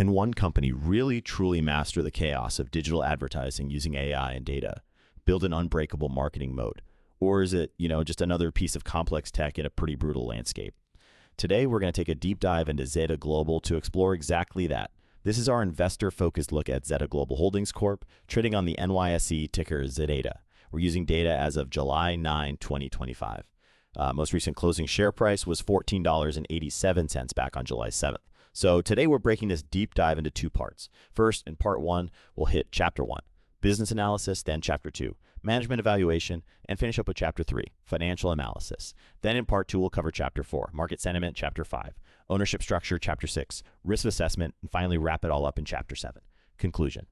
Can one company really truly master the chaos of digital advertising using AI and data, build an unbreakable marketing moat? Or is it, just another piece of complex tech in a pretty brutal landscape? Today, we're going to take a deep dive into Zeta Global to explore exactly that. This is our investor-focused look at Zeta Global Holdings Corp, trading on the NYSE ticker ZETA. We're using data as of July 9, 2025. Most recent closing share price was $14.87 back on July 7th. So today we're breaking this deep dive into two parts. First, in part one, we'll hit chapter 1, business analysis, then chapter 2, management evaluation, and finish up with chapter 3, financial analysis. Then in part 2, we'll cover chapter 4, market sentiment, chapter 5, ownership structure, chapter 6, risk assessment, and finally wrap it all up in chapter 7, conclusion.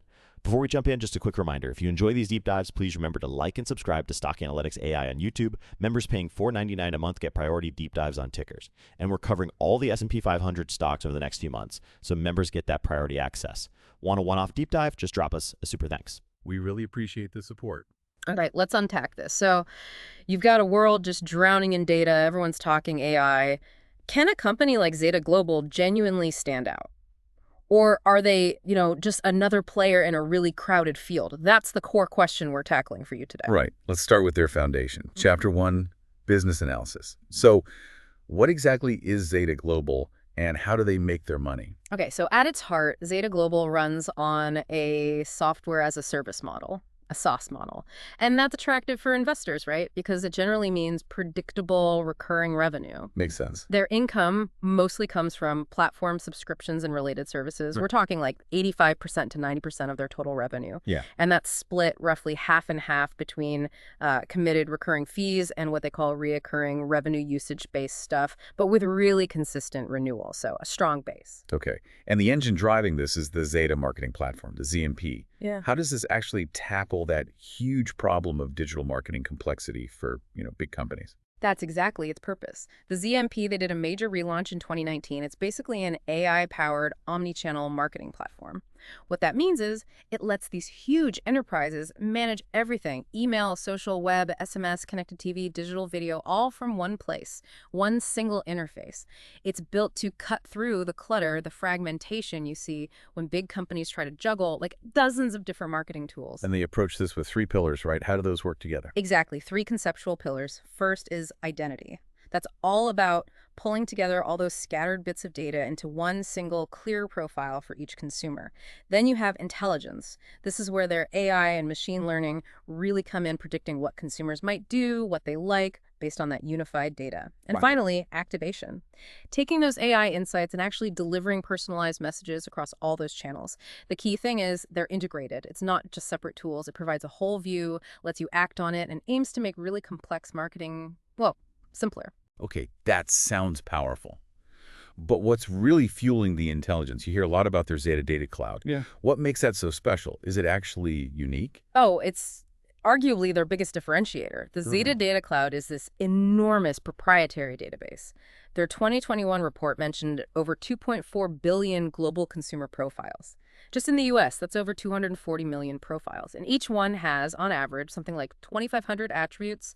Before we jump in, just a quick reminder, if you enjoy these deep dives, please remember to like and subscribe to Stock Analytics AI on YouTube. Members paying $4.99 a month get priority deep dives on tickers. And we're covering all the S&P 500 stocks over the next few months, so members get that priority access. Want a one-off deep dive? Just drop us a super thanks. We really appreciate the support. All right, let's unpack this. So you've got a world just drowning in data. Everyone's talking AI. Can a company like Zeta Global genuinely stand out? Or are they, just another player in a really crowded field? That's the core question we're tackling for you today. Right. Let's start with their foundation. Chapter 1, business analysis. So what exactly is Zeta Global and how do they make their money? Okay, so at its heart, Zeta Global runs on a software as a service model, a SaaS model. And that's attractive for investors, right? Because it generally means predictable, recurring revenue. Makes sense. Their income mostly comes from platform subscriptions and related services. We're talking like 85% to 90% of their total revenue. Yeah. And that's split roughly half and half between committed recurring fees and what they call reoccurring revenue usage-based stuff, but with really consistent renewal, so a strong base. Okay. And the engine driving this is the Zeta marketing platform, the ZMP. Yeah. How does this actually tackle that huge problem of digital marketing complexity for, big companies? That's exactly its purpose. The ZMP, they did a major relaunch in 2019. It's basically an AI-powered omni-channel marketing platform. What that means is it lets these huge enterprises manage everything: email, social, web, SMS, connected TV, digital video, all from one place, one single interface. It's built to cut through the clutter, the fragmentation you see when big companies try to juggle like dozens of different marketing tools. And they approach this with 3 pillars, right? How do those work together? Exactly. 3 conceptual pillars. First is identity. That's all about pulling together all those scattered bits of data into one single clear profile for each consumer. Then you have intelligence. This is where their AI and machine learning really come in, predicting what consumers might do, what they like, based on that unified data. And finally, activation. Taking those AI insights and actually delivering personalized messages across all those channels. The key thing is they're integrated. It's not just separate tools. It provides a whole view, lets you act on it, and aims to make really complex marketing, simpler. Okay, that sounds powerful. But what's really fueling the intelligence? You hear a lot about their Zeta Data Cloud. Yeah. What makes that so special? Is it actually unique? Oh, it's arguably their biggest differentiator. The Zeta Data Cloud is this enormous proprietary database. Their 2021 report mentioned over 2.4 billion global consumer profiles. Just in the US, that's over 240 million profiles. And each one has, on average, something like 2,500 attributes,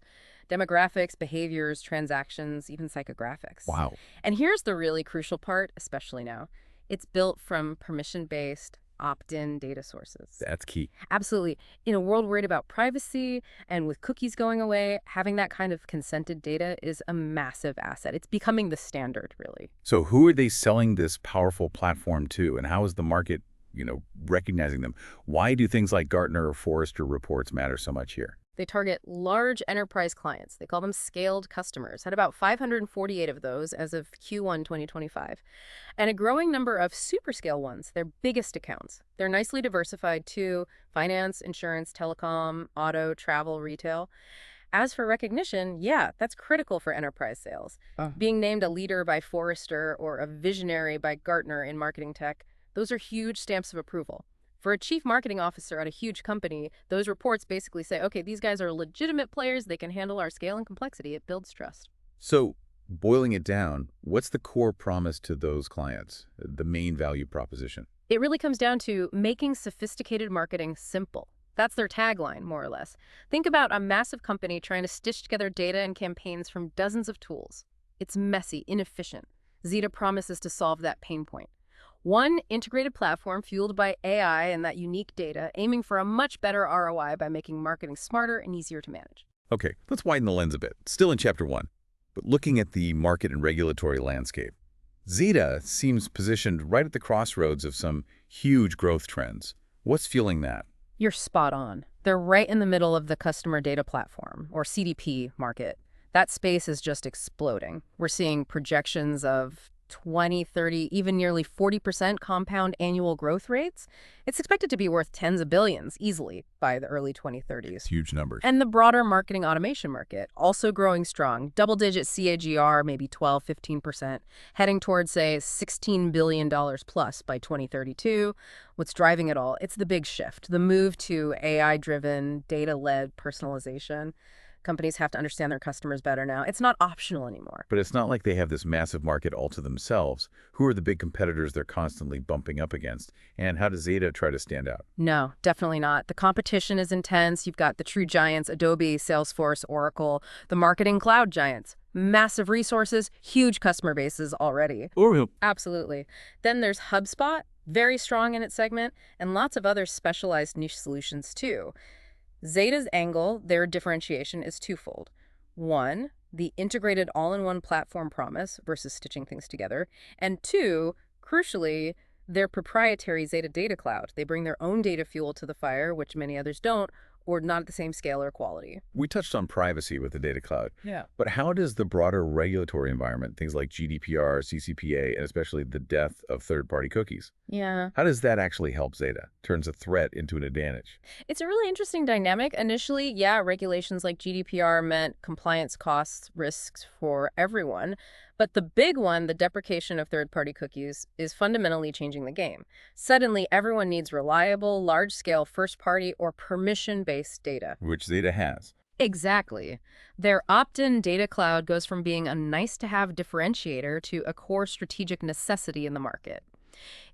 demographics, behaviors, transactions, even psychographics. Wow. And here's the really crucial part, especially now. It's built from permission-based, opt-in data sources. That's key. Absolutely. In a world worried about privacy and with cookies going away, having that kind of consented data is a massive asset. It's becoming the standard, really. So who are they selling this powerful platform to, and how is the market, recognizing them? Why do things like Gartner or Forrester reports matter so much here? They target large enterprise clients. They call them scaled customers. Had about 548 of those as of Q1 2025. And a growing number of super scale ones, their biggest accounts. They're nicely diversified too: finance, insurance, telecom, auto, travel, retail. As for recognition, that's critical for enterprise sales. Being named a leader by Forrester or a visionary by Gartner in marketing tech, those are huge stamps of approval. For a chief marketing officer at a huge company, those reports basically say, okay, these guys are legitimate players. They can handle our scale and complexity. It builds trust. So boiling it down, what's the core promise to those clients, the main value proposition? It really comes down to making sophisticated marketing simple. That's their tagline, more or less. Think about a massive company trying to stitch together data and campaigns from dozens of tools. It's messy, inefficient. Zeta promises to solve that pain point. One integrated platform fueled by AI and that unique data, aiming for a much better ROI by making marketing smarter and easier to manage. Okay, let's widen the lens a bit. Still in Chapter 1, but looking at the market and regulatory landscape. Zeta seems positioned right at the crossroads of some huge growth trends. What's fueling that? You're spot on. They're right in the middle of the customer data platform, or CDP, market. That space is just exploding. We're seeing projections of 20, 30, even nearly 40% compound annual growth rates. It's expected to be worth tens of billions easily by the early 2030s. Huge numbers. And the broader marketing automation market, also growing strong, double-digit CAGR, maybe 12, 15%, heading towards, say, $16 billion plus by 2032. What's driving it all? It's the big shift, the move to AI-driven, data-led personalization. Companies have to understand their customers better now. It's not optional anymore. But it's not like they have this massive market all to themselves. Who are the big competitors they're constantly bumping up against? And how does Zeta try to stand out? No, definitely not. The competition is intense. You've got the true giants, Adobe, Salesforce, Oracle, the marketing cloud giants. Massive resources, huge customer bases already. Absolutely. Then there's HubSpot, very strong in its segment, and lots of other specialized niche solutions too. Zeta's angle, their differentiation, is twofold. One, the integrated all-in-one platform promise versus stitching things together. And two, crucially, their proprietary Zeta Data Cloud. They bring their own data fuel to the fire, which many others don't, or not at the same scale or quality. We touched on privacy with the data cloud. Yeah. But how does the broader regulatory environment, things like GDPR, CCPA, and especially the death of third-party cookies, Yeah. how does that actually help Zeta? Turns a threat into an advantage. It's a really interesting dynamic. Initially, yeah, regulations like GDPR meant compliance costs, risks for everyone. But the big one, the deprecation of third-party cookies, is fundamentally changing the game. Suddenly, everyone needs reliable, large-scale first-party or permission-based data. Which Zeta has. Exactly. Their opt-in data cloud goes from being a nice-to-have differentiator to a core strategic necessity in the market.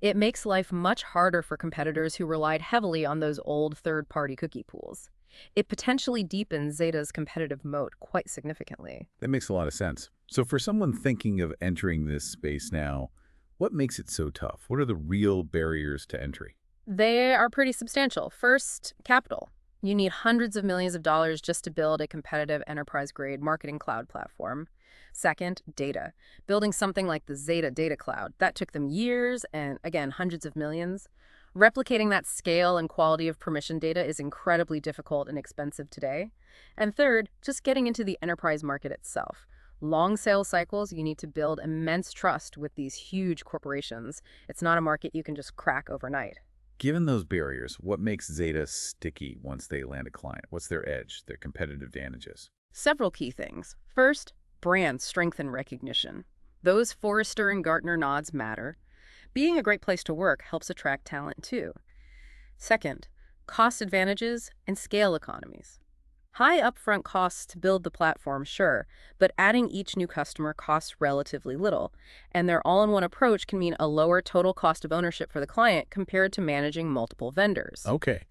It makes life much harder for competitors who relied heavily on those old third-party cookie pools. It potentially deepens Zeta's competitive moat quite significantly. That makes a lot of sense. So for someone thinking of entering this space now, what makes it so tough? What are the real barriers to entry? They are pretty substantial. First, capital. You need hundreds of millions of dollars just to build a competitive enterprise-grade marketing cloud platform. Second, data. Building something like the Zeta Data Cloud. That took them years and, again, hundreds of millions. Replicating that scale and quality of permission data is incredibly difficult and expensive today. And third, just getting into the enterprise market itself. Long sales cycles, you need to build immense trust with these huge corporations. It's not a market you can just crack overnight. Given those barriers, what makes Zeta sticky once they land a client? What's their edge, their competitive advantages? Several key things. First, brand strength and recognition. Those Forrester and Gartner nods matter. Being a great place to work helps attract talent too. Second, cost advantages and scale economies. High upfront costs to build the platform, sure, but adding each new customer costs relatively little, and their all-in-one approach can mean a lower total cost of ownership for the client compared to managing multiple vendors. Okay.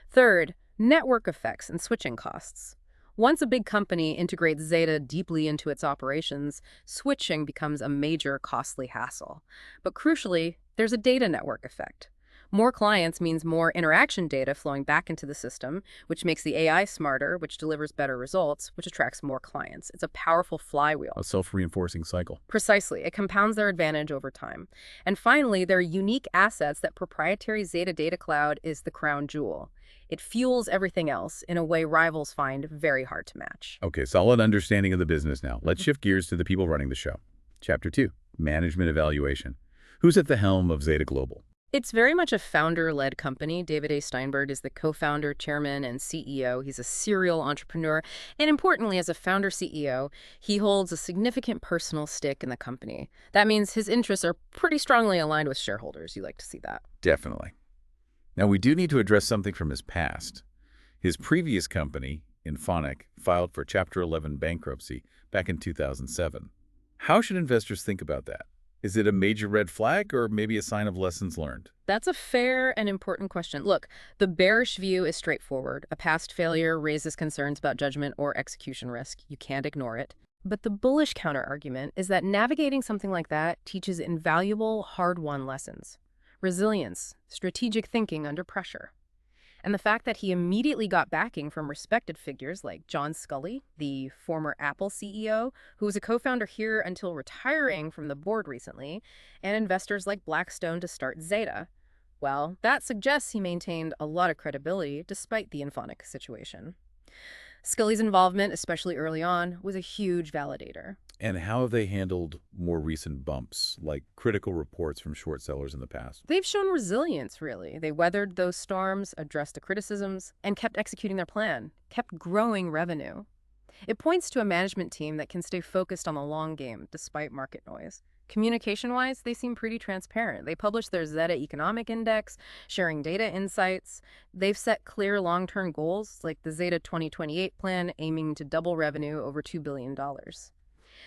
Third, network effects and switching costs. Once a big company integrates Zeta deeply into its operations, switching becomes a major costly hassle. But crucially, there's a data network effect. More clients means more interaction data flowing back into the system, which makes the AI smarter, which delivers better results, which attracts more clients. It's a powerful flywheel. A self-reinforcing cycle. Precisely. It compounds their advantage over time. And finally, there are unique assets that proprietary Zeta Data Cloud is the crown jewel. It fuels everything else in a way rivals find very hard to match. Okay, solid understanding of the business now. Let's shift gears to the people running the show. Chapter 2, Management Evaluation. Who's at the helm of Zeta Global? It's very much a founder-led company. David A. Steinberg is the co-founder, chairman, and CEO. He's a serial entrepreneur. And importantly, as a founder-CEO, he holds a significant personal stake in the company. That means his interests are pretty strongly aligned with shareholders. You like to see that. Definitely. Now, we do need to address something from his past. His previous company, Infonic, filed for Chapter 11 bankruptcy back in 2007. How should investors think about that? Is it a major red flag or maybe a sign of lessons learned? That's a fair and important question. Look, the bearish view is straightforward. A past failure raises concerns about judgment or execution risk. You can't ignore it. But the bullish counterargument is that navigating something like that teaches invaluable, hard-won lessons. resilience, strategic thinking under pressure. And the fact that he immediately got backing from respected figures like John Sculley, the former Apple CEO, who was a co-founder here until retiring from the board recently, and investors like Blackstone to start Zeta. Well, that suggests he maintained a lot of credibility despite the Infonic situation. Scully's involvement, especially early on, was a huge validator. And how have they handled more recent bumps, like critical reports from short sellers in the past? They've shown resilience, really. They weathered those storms, addressed the criticisms, and kept executing their plan, kept growing revenue. It points to a management team that can stay focused on the long game despite market noise. Communication-wise, they seem pretty transparent. They publish their Zeta Economic Index, sharing data insights. They've set clear long-term goals, like the Zeta 2028 plan, aiming to double revenue over $2 billion.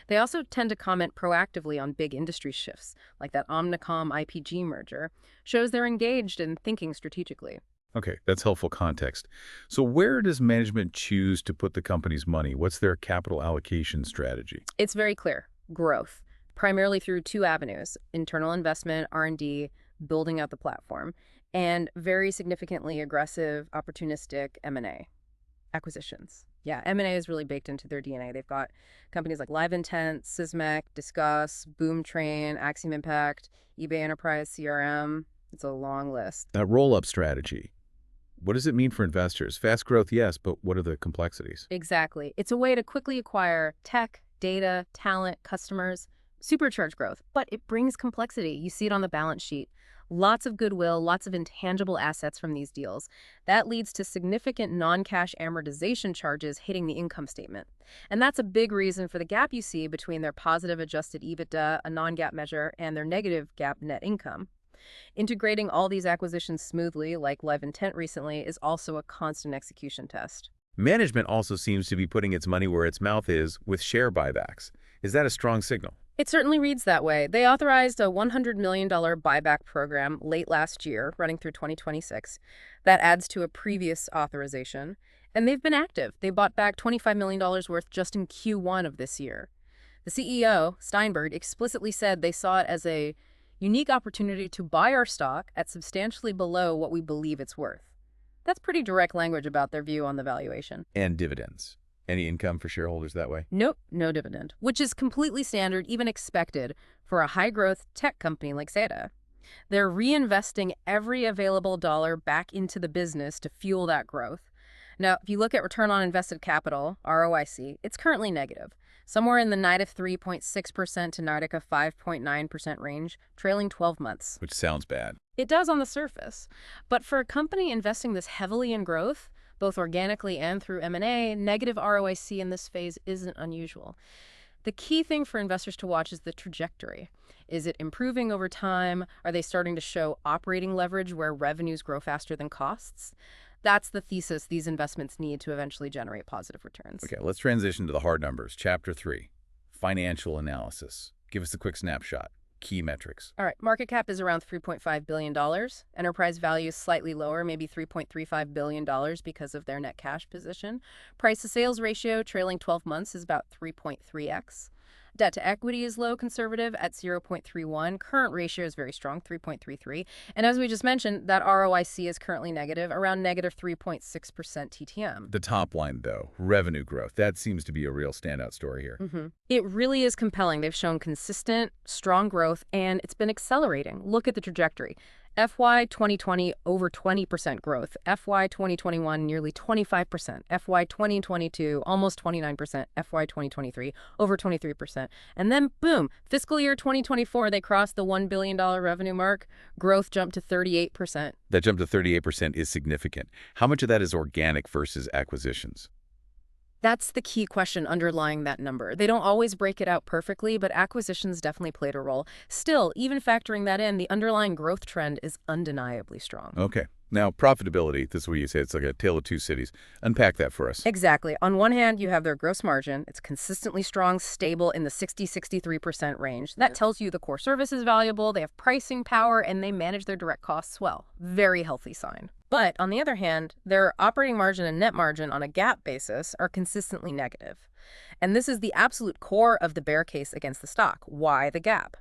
They also tend to comment proactively on big industry shifts, like that Omnicom-IPG merger, shows they're engaged in thinking strategically. Okay, that's helpful context. So where does management choose to put the company's money? What's their capital allocation strategy? It's very clear. Growth, primarily through two avenues: internal investment, R&D, building out the platform, and very significantly aggressive, opportunistic M&A, acquisitions. Yeah, M&A is really baked into their DNA. They've got companies like Live Intent, Sysmec, Discuss, Boomtrain, Axiom Impact, eBay Enterprise, CRM. It's a long list. That roll-up strategy, what does it mean for investors? Fast growth, yes, but what are the complexities? Exactly. It's a way to quickly acquire tech, data, talent, customers, supercharge growth, but it brings complexity. You see it on the balance sheet. Lots of goodwill, lots of intangible assets from these deals. That leads to significant non-cash amortization charges hitting the income statement. And that's a big reason for the gap you see between their positive adjusted EBITDA, a non-GAAP measure, and their negative GAAP net income. Integrating all these acquisitions smoothly, like Live Intent recently, is also a constant execution test. Management also seems to be putting its money where its mouth is with share buybacks. Is that a strong signal? It certainly reads that way. They authorized a $100 million buyback program late last year, running through 2026. That adds to a previous authorization. And they've been active. They bought back $25 million worth just in Q1 of this year. The CEO, Steinberg, explicitly said they saw it as a unique opportunity to buy our stock at substantially below what we believe it's worth. That's pretty direct language about their view on the valuation. And dividends. Any income for shareholders that way? Nope, no dividend, which is completely standard, even expected, for a high-growth tech company like Zeta. They're reinvesting every available dollar back into the business to fuel that growth. Now, if you look at return on invested capital, ROIC, it's currently negative, somewhere in the -3.6% to -5.9% range, trailing 12 months. Which sounds bad. It does on the surface. But for a company investing this heavily in growth, both organically and through M&A, negative ROIC in this phase isn't unusual. The key thing for investors to watch is the trajectory. Is it improving over time? Are they starting to show operating leverage where revenues grow faster than costs? That's the thesis these investments need to eventually generate positive returns. Okay, let's transition to the hard numbers. Chapter 3, financial analysis. Give us a quick snapshot. Key metrics. All right, market cap is around $3.5 billion. Enterprise value is slightly lower, maybe $3.35 billion because of their net cash position. Price to sales ratio trailing 12 months is about 3.3x. Debt to equity is low conservative at 0.31. Current ratio is very strong, 3.33. And as we just mentioned, that ROIC is currently negative, around -3.6% TTM. The top line, though, revenue growth, that seems to be a real standout story here. It really is compelling. They've shown consistent, strong growth, and it's been accelerating. Look at the trajectory. FY 2020, over 20% growth. FY 2021, nearly 25%. FY 2022, almost 29%. FY 2023, over 23%. And then, boom, fiscal year 2024, they crossed the $1 billion revenue mark. Growth jumped to 38%. That jump to 38% is significant. How much of that is organic versus acquisitions? That's the key question underlying that number. They don't always break it out perfectly, but acquisitions definitely played a role. Still, even factoring that in, the underlying growth trend is undeniably strong. Okay. Now, profitability, this is what you say, it's like a tale of two cities. Unpack that for us. Exactly. On one hand, you have their gross margin. It's consistently strong, stable in the 60-63% range. That tells you the core service is valuable, they have pricing power, and they manage their direct costs well. Very healthy sign. But on the other hand, their operating margin and net margin on a GAAP basis are consistently negative. And this is the absolute core of the bear case against the stock. Why the gap?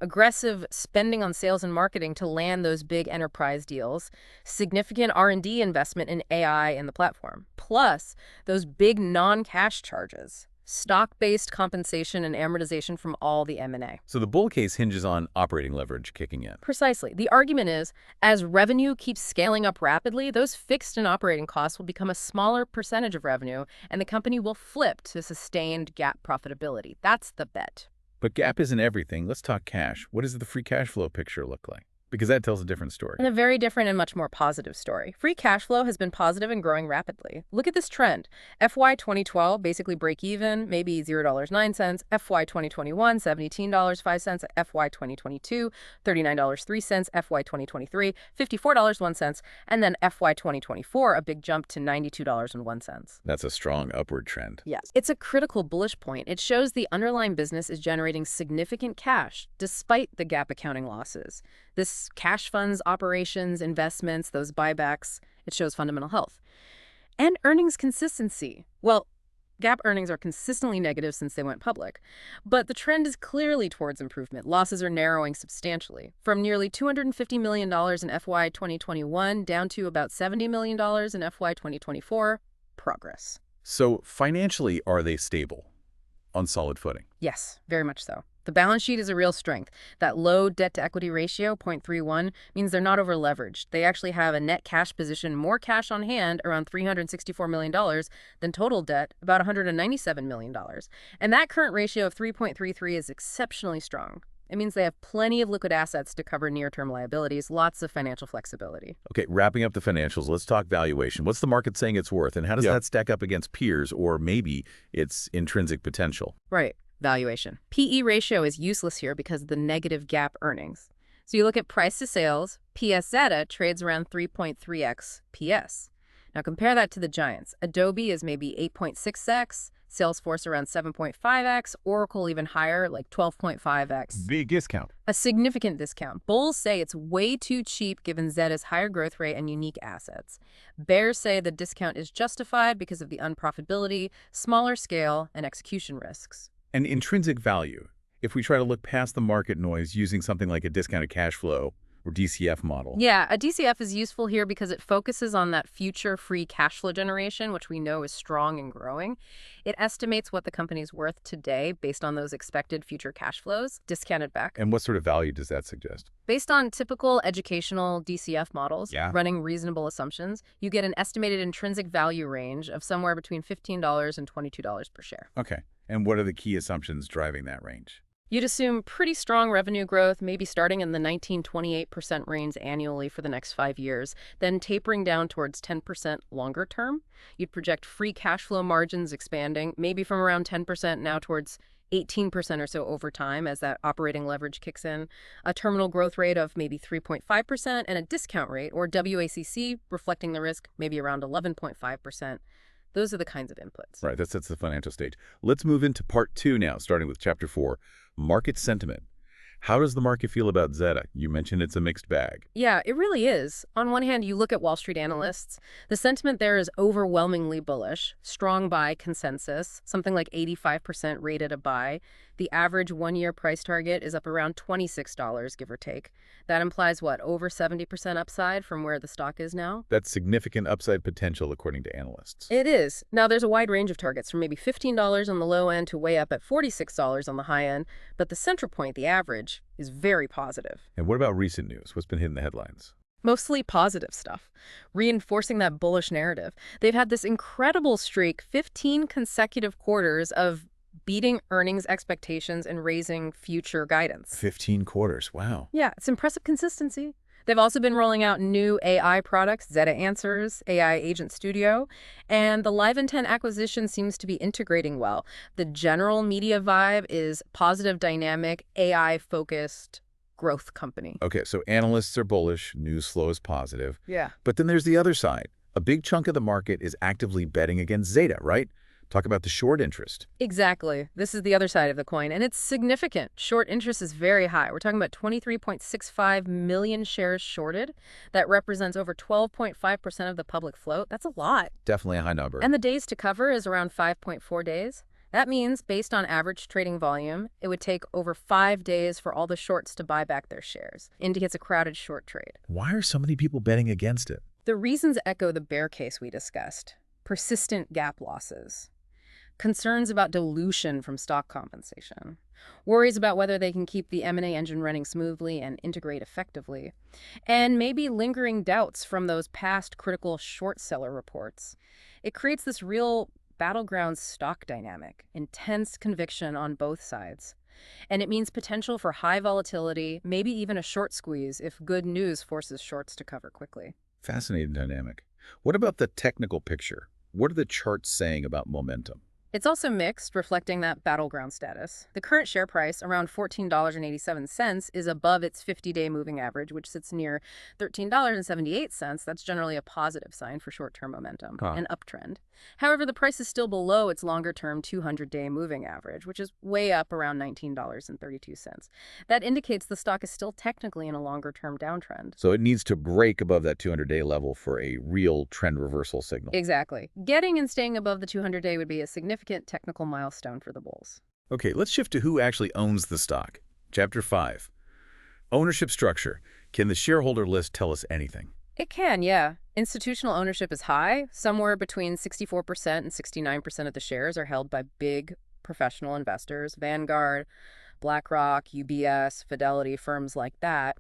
aggressive spending on sales and marketing to land those big enterprise deals, significant R&D investment in AI in the platform, plus those big non-cash charges, stock-based compensation and amortization from all the M&A. So the bull case hinges on operating leverage kicking in. Precisely. The argument is, as revenue keeps scaling up rapidly, those fixed and operating costs will become a smaller percentage of revenue, and the company will flip to sustained GAAP profitability. That's the bet. But GAAP isn't everything. Let's talk cash. What does the free cash flow picture look like? Because that tells a different story. And a very different and much more positive story. Free cash flow has been positive and growing rapidly. Look at this trend. FY 2012, basically break even, maybe $0.09. FY 2021, $17.05. FY 2022, $39.03. FY 2023, $54.01. And then FY 2024, a big jump to $92.01. That's a strong upward trend. Yes. It's a critical bullish point. It shows the underlying business is generating significant cash despite the GAAP accounting losses. This cash funds operations, investments, those buybacks, it shows fundamental health. And earnings consistency. Well, GAAP earnings are consistently negative since they went public, but the trend is clearly towards improvement. Losses are narrowing substantially, from nearly $250 million in FY 2021 down to about $70 million in FY 2024. Progress. So financially, are they stable? On solid footing? Yes, very much so. The balance sheet is a real strength. That low debt-to-equity ratio, 0.31, means they're not over-leveraged. They actually have a net cash position, more cash on hand, around $364 million, than total debt, about $197 million. And that current ratio of 3.33 is exceptionally strong. It means they have plenty of liquid assets to cover near-term liabilities, lots of financial flexibility. Okay, wrapping up the financials, let's talk valuation. What's the market saying it's worth, and how does that stack up against peers or maybe its intrinsic potential? Right. Valuation. PE ratio is useless here because of the negative GAAP earnings. So you look at price to sales, PS Zeta trades around 3.3x PS. Now compare that to the giants. Adobe is maybe 8.6x, Salesforce around 7.5x, Oracle even higher, like 12.5x. Big discount. A significant discount. Bulls say it's way too cheap given Zeta's higher growth rate and unique assets. Bears say the discount is justified because of the unprofitability, smaller scale, and execution risks. And intrinsic value. If we try to look past the market noise using something like a discounted cash flow or DCF model. Yeah, a DCF is useful here because it focuses on that future free cash flow generation, which we know is strong and growing. It estimates what the company's worth today based on those expected future cash flows, discounted back. And what sort of value does that suggest? Based on typical educational DCF models, running reasonable assumptions, you get an estimated intrinsic value range of somewhere between $15 and $22 per share. Okay. And what are the key assumptions driving that range? You'd assume pretty strong revenue growth, maybe starting in the 19-28% range annually for the next 5 years, then tapering down towards 10% longer term. You'd project free cash flow margins expanding, maybe from around 10% now towards 18% or so over time as that operating leverage kicks in, a terminal growth rate of maybe 3.5%, and a discount rate, or WACC, reflecting the risk, maybe around 11.5%. Those are the kinds of inputs. Right, that sets the financial stage. Let's move into part 2 now, starting with chapter 4, market sentiment. How does the market feel about Zeta? You mentioned it's a mixed bag. Yeah, it really is. On one hand, you look at Wall Street analysts. The sentiment there is overwhelmingly bullish, strong buy consensus, something like 85% rated a buy. The average one-year price target is up around $26, give or take. That implies, what, over 70% upside from where the stock is now? That's significant upside potential, according to analysts. It is. Now, there's a wide range of targets, from maybe $15 on the low end to way up at $46 on the high end. But the central point, the average, is very positive. And what about recent news? What's been hitting the headlines? Mostly positive stuff, reinforcing that bullish narrative. They've had this incredible streak, 15 consecutive quarters of beating earnings expectations and raising future guidance. 15 quarters, wow. Yeah, it's impressive consistency. They've also been rolling out new AI products, Zeta Answers, AI Agent Studio, and the Live Intent acquisition seems to be integrating well. The general media vibe is positive, dynamic, AI-focused growth company. Okay, so analysts are bullish, news flow is positive. Yeah. But then there's the other side. A big chunk of the market is actively betting against Zeta, right? Talk about the short interest. Exactly. This is the other side of the coin, and it's significant. Short interest is very high. We're talking about 23.65 million shares shorted. That represents over 12.5% of the public float. That's a lot. Definitely a high number. And the days to cover is around 5.4 days. That means, based on average trading volume, it would take over 5 days for all the shorts to buy back their shares. Indicates a crowded short trade. Why are so many people betting against it? The reasons echo the bear case we discussed. Persistent gap losses. Concerns about dilution from stock compensation. Worries about whether they can keep the M&A engine running smoothly and integrate effectively. And maybe lingering doubts from those past critical short seller reports. It creates this real battleground stock dynamic, intense conviction on both sides. And it means potential for high volatility, maybe even a short squeeze if good news forces shorts to cover quickly. Fascinating dynamic. What about the technical picture? What are the charts saying about momentum? It's also mixed, reflecting that battleground status. The current share price, around $14.87, is above its 50-day moving average, which sits near $13.78. That's generally a positive sign for short-term momentum, an uptrend. However, the price is still below its longer-term 200-day moving average, which is way up around $19.32. That indicates the stock is still technically in a longer-term downtrend. So it needs to break above that 200-day level for a real trend reversal signal. Exactly. Getting and staying above the 200-day would be a significant technical milestone for the bulls. Okay, let's shift to who actually owns the stock. Chapter 5. Ownership structure. Can the shareholder list tell us anything? It can, yeah. Institutional ownership is high. Somewhere between 64% and 69% of the shares are held by big professional investors, Vanguard, BlackRock, UBS, Fidelity, firms like that.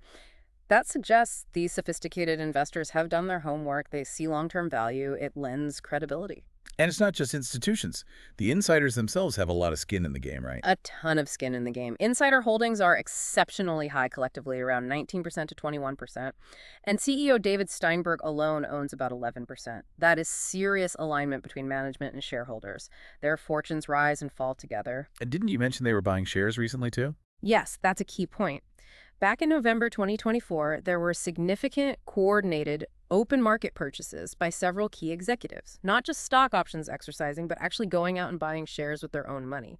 That suggests these sophisticated investors have done their homework. They see long-term value. It lends credibility. And it's not just institutions. The insiders themselves have a lot of skin in the game, right? A ton of skin in the game. Insider holdings are exceptionally high collectively, around 19% to 21%. And CEO David Steinberg alone owns about 11%. That is serious alignment between management and shareholders. Their fortunes rise and fall together. And didn't you mention they were buying shares recently, too? Yes, that's a key point. Back in November 2024, there were significant, coordinated, open market purchases by several key executives, not just stock options exercising, but actually going out and buying shares with their own money.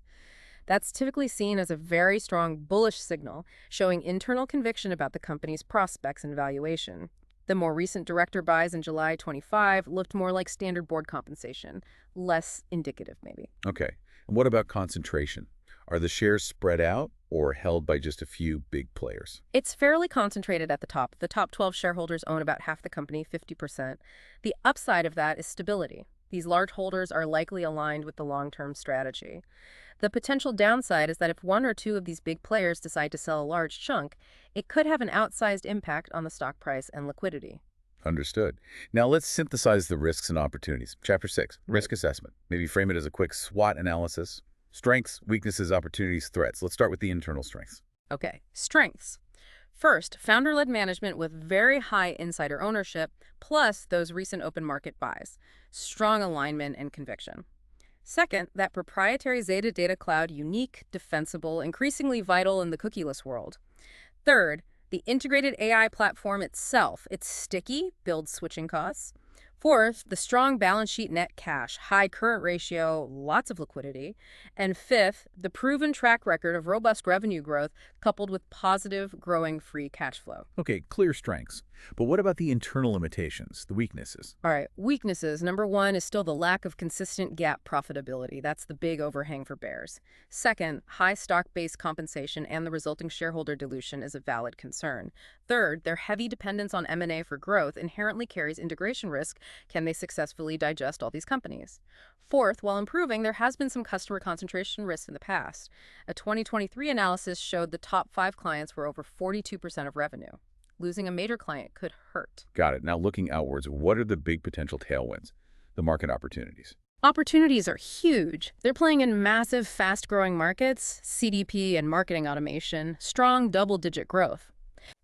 That's typically seen as a very strong bullish signal, showing internal conviction about the company's prospects and valuation. The more recent director buys in July 25 looked more like standard board compensation, less indicative maybe. Okay. And what about concentration? Are the shares spread out or held by just a few big players? It's fairly concentrated at the top. The top 12 shareholders own about half the company, 50%. The upside of that is stability. These large holders are likely aligned with the long-term strategy. The potential downside is that if one or two of these big players decide to sell a large chunk, it could have an outsized impact on the stock price and liquidity. Understood. Now let's synthesize the risks and opportunities. Chapter 6, risk assessment. Maybe frame it as a quick SWOT analysis. Strengths, weaknesses, opportunities, threats. Let's start with the internal strengths. Okay, strengths. First, founder-led management with very high insider ownership, plus those recent open market buys. Strong alignment and conviction. Second, that proprietary Zeta data cloud, unique, defensible, increasingly vital in the cookieless world. Third, the integrated AI platform itself. It's sticky, builds switching costs. Fourth, the strong balance sheet net cash, high current ratio, lots of liquidity. And fifth, the proven track record of robust revenue growth coupled with positive, growing free cash flow. Okay, clear strengths. But what about the internal limitations, the weaknesses? All right, weaknesses. Number one is still the lack of consistent GAAP profitability. That's the big overhang for bears. Second, high stock-based compensation and the resulting shareholder dilution is a valid concern. Third, their heavy dependence on M&A for growth inherently carries integration risk. Can they successfully digest all these companies? Fourth, while improving, there has been some customer concentration risk in the past. A 2023 analysis showed the top 5 clients were over 42% of revenue. Losing a major client could hurt. Got it. Now looking outwards, what are the big potential tailwinds, the market opportunities? Opportunities are huge. They're playing in massive, fast-growing markets, CDP and marketing automation, strong double-digit growth.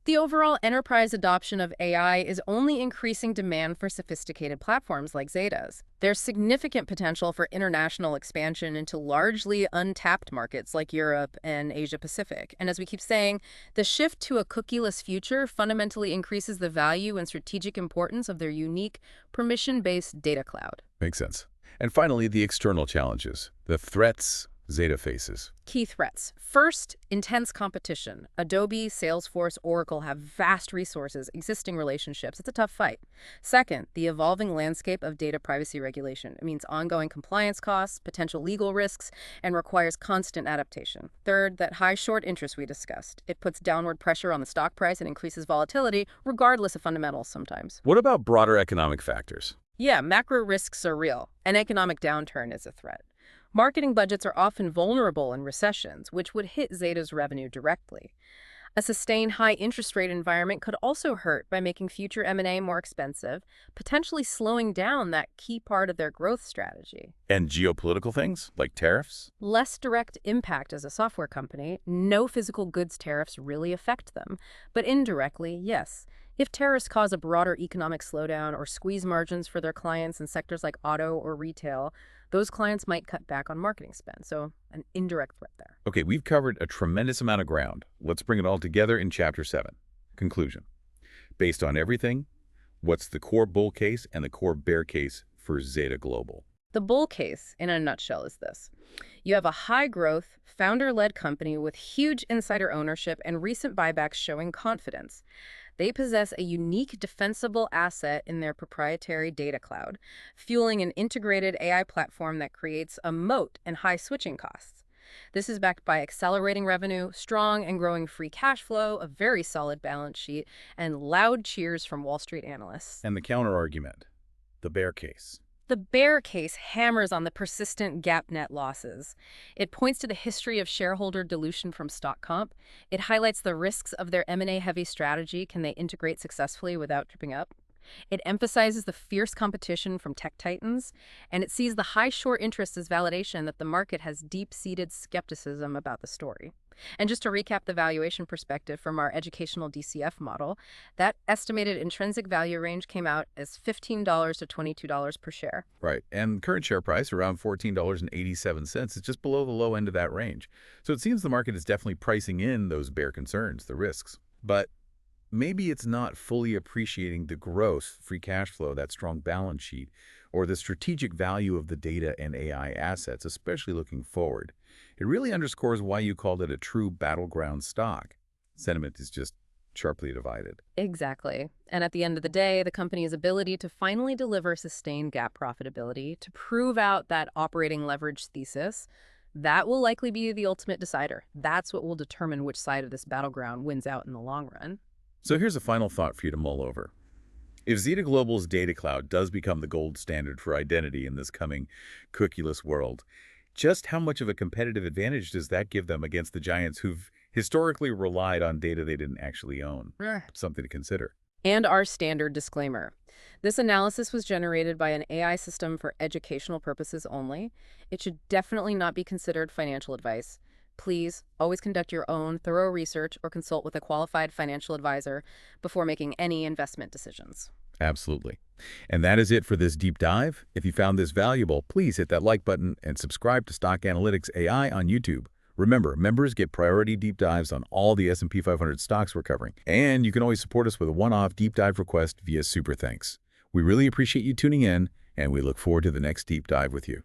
The overall enterprise adoption of AI is only increasing demand for sophisticated platforms like Zeta's. There's significant potential for international expansion into largely untapped markets like Europe and Asia Pacific. And as we keep saying, the shift to a cookieless future fundamentally increases the value and strategic importance of their unique, permission-based data cloud. Makes sense. And finally, the external challenges, the threats, Zeta faces. Key threats. First, intense competition. Adobe, Salesforce, Oracle have vast resources, existing relationships. It's a tough fight. Second, the evolving landscape of data privacy regulation. It means ongoing compliance costs, potential legal risks, and requires constant adaptation. Third, that high short interest we discussed. It puts downward pressure on the stock price and increases volatility, regardless of fundamentals sometimes. What about broader economic factors? Yeah, macro risks are real. An economic downturn is a threat. Marketing budgets are often vulnerable in recessions, which would hit Zeta's revenue directly. A sustained high interest rate environment could also hurt by making future M&A more expensive, potentially slowing down that key part of their growth strategy. And geopolitical things, like tariffs? Less direct impact as a software company. No physical goods tariffs really affect them. But indirectly, yes. If tariffs cause a broader economic slowdown or squeeze margins for their clients in sectors like auto or retail, those clients might cut back on marketing spend. So an indirect threat there. Okay, we've covered a tremendous amount of ground. Let's bring it all together in Chapter 7. Conclusion. Based on everything, what's the core bull case and the core bear case for Zeta Global? The bull case, in a nutshell, is this. You have a high-growth, founder-led company with huge insider ownership and recent buybacks showing confidence. They possess a unique defensible asset in their proprietary data cloud, fueling an integrated AI platform that creates a moat and high switching costs. This is backed by accelerating revenue, strong and growing free cash flow, a very solid balance sheet, and loud cheers from Wall Street analysts. And the counter-argument, the bear case. The bear case hammers on the persistent GAAP net losses. It points to the history of shareholder dilution from stock comp. It highlights the risks of their M&A-heavy strategy. Can they integrate successfully without tripping up? It emphasizes the fierce competition from tech titans, and it sees the high short interest as validation that the market has deep-seated skepticism about the story. And just to recap the valuation perspective from our educational DCF model, that estimated intrinsic value range came out as $15 to $22 per share. Right, and current share price around $14.87 is just below the low end of that range. So it seems the market is definitely pricing in those bear concerns, the risks. But maybe it's not fully appreciating the growth, free cash flow, that strong balance sheet, or the strategic value of the data and AI assets, especially looking forward. It really underscores why you called it a true battleground stock. Sentiment is just sharply divided. Exactly. And at the end of the day, the company's ability to finally deliver sustained GAAP profitability, to prove out that operating leverage thesis, that will likely be the ultimate decider. That's what will determine which side of this battleground wins out in the long run. So here's a final thought for you to mull over. If Zeta Global's data cloud does become the gold standard for identity in this coming cookieless world, just how much of a competitive advantage does that give them against the giants who've historically relied on data they didn't actually own? Something to consider. And our standard disclaimer. This analysis was generated by an AI system for educational purposes only. It should definitely not be considered financial advice. Please always conduct your own thorough research or consult with a qualified financial advisor before making any investment decisions. Absolutely. And that is it for this deep dive. If you found this valuable, please hit that like button and subscribe to Stock Analytics AI on YouTube. Remember, members get priority deep dives on all the S&P 500 stocks we're covering. And you can always support us with a one-off deep dive request via Super Thanks. We really appreciate you tuning in, and we look forward to the next deep dive with you.